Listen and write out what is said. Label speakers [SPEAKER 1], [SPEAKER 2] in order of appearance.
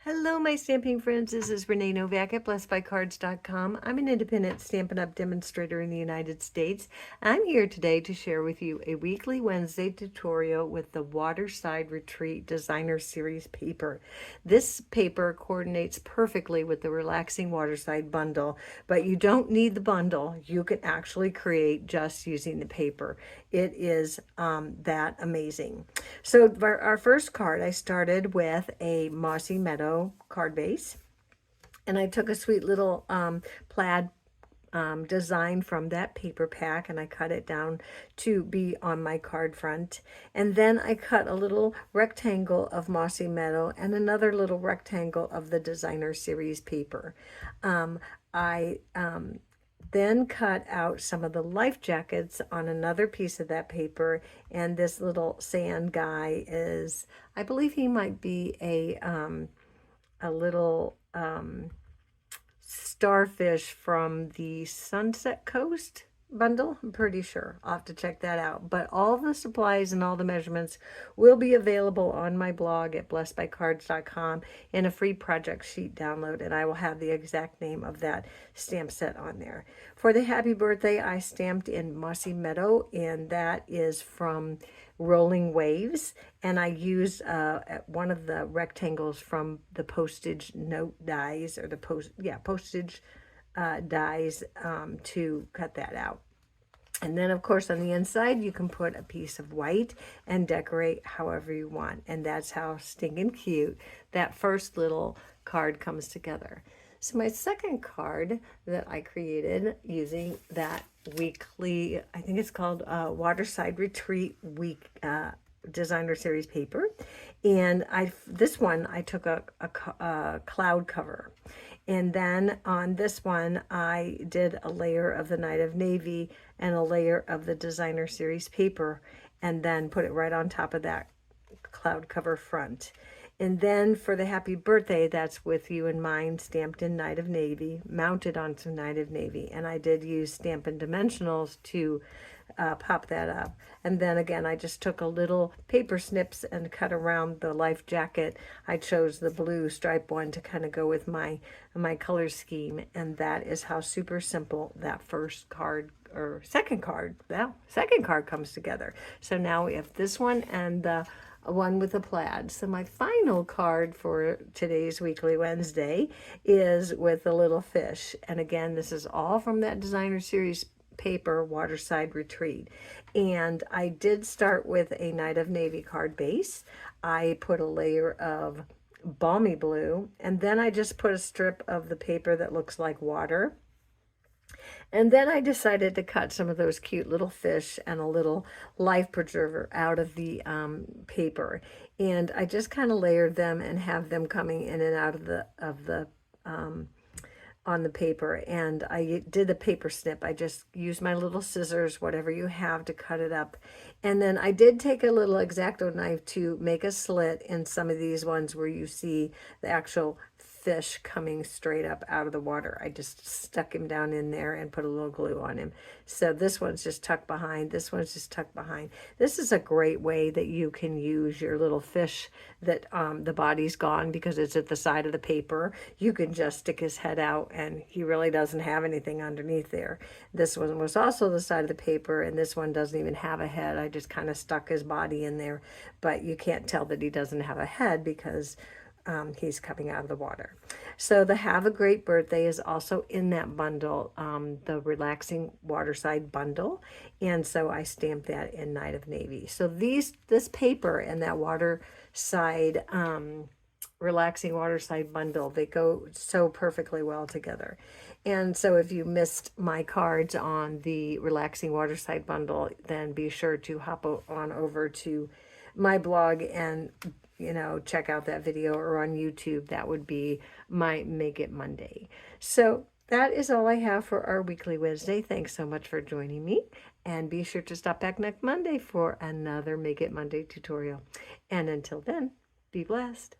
[SPEAKER 1] Hello, my stamping friends. This is Renee Novak at blessedbycards.com. I'm an independent Stampin' Up! Demonstrator in the United States. I'm here today to share with you a weekly Wednesday tutorial with the Waterside Retreat Designer Series paper. This paper coordinates perfectly with the Relaxing Waterside bundle, but you don't need the bundle. You can actually create just using the paper. It is that amazing. So for our first card, I started with a Mossy Meadow card base, and I took a sweet little plaid design from that paper pack, and I cut it down to be on my card front. And then I cut a little rectangle of Mossy Meadow and another little rectangle of the Designer Series paper. I then cut out some of the life jackets on another piece of that paper, and this little sand guy is, I believe he might be a little starfish from the Sunset Coast bundle. I'm pretty sure. I'll have to check that out. But all the supplies and all the measurements will be available on my blog at blessedbycards.com in a free project sheet download, and I will have the exact name of that stamp set on there. For the happy birthday, I stamped in Mossy Meadow, and that is from Rolling Waves, and I used one of the rectangles from the postage note dies, or the postage dies, to cut that out. And then, of course, on the inside, you can put a piece of white and decorate however you want. And that's how stinking cute that first little card comes together. So my second card that I created using that weekly, I think it's called Waterside Retreat Week Designer Series paper. And this one, I took a cloud cover. And then on this one, I did a layer of the Night of Navy and a layer of the Designer Series paper, and then put it right on top of that cloud cover front. And then for the happy birthday, that's With You in Mind, stamped in Night of Navy, mounted on some Night of Navy. And I did use Stampin' Dimensionals to pop that up. And then again, I just took a little paper snips and cut around the life jacket. I chose the blue stripe one to kind of go with my color scheme. And that is how super simple that first card, or second card comes together. So now we have this one and the one with a plaid. So my final card for today's Weekly Wednesday is with a little fish. And again, this is all from that Designer Series paper, Waterside Retreat. And I did start with a Night of Navy card base. I put a layer of balmy blue, and then I just put a strip of the paper that looks like water. And then I decided to cut some of those cute little fish and a little life preserver out of the paper. And I just kind of layered them and have them coming in and out of the on the paper. And I did the paper snip. I just used my little scissors, whatever you have, to cut it up. And then I did take a little X-Acto knife to make a slit in some of these ones where you see the actual fish coming straight up out of the water. I just stuck him down in there and put a little glue on him. So this one's just tucked behind. This one's just tucked behind. This is a great way that you can use your little fish that the body's gone because it's at the side of the paper. You can just stick his head out and he really doesn't have anything underneath there. This one was also the side of the paper, and this one doesn't even have a head. I just kind of stuck his body in there, but you can't tell that he doesn't have a head because he's coming out of the water. So the Have a Great Birthday is also in that bundle, the Relaxing Waterside bundle. And so I stamped that in Night of Navy. So this paper and that Waterside, Relaxing Waterside bundle, they go so perfectly well together. And so if you missed my cards on the Relaxing Waterside bundle, then be sure to hop on over to my blog and check out that video, or on YouTube. That would be my Make It Monday. So that is all I have for our Weekly Wednesday. Thanks so much for joining me. And be sure to stop back next Monday for another Make It Monday tutorial. And until then, be blessed.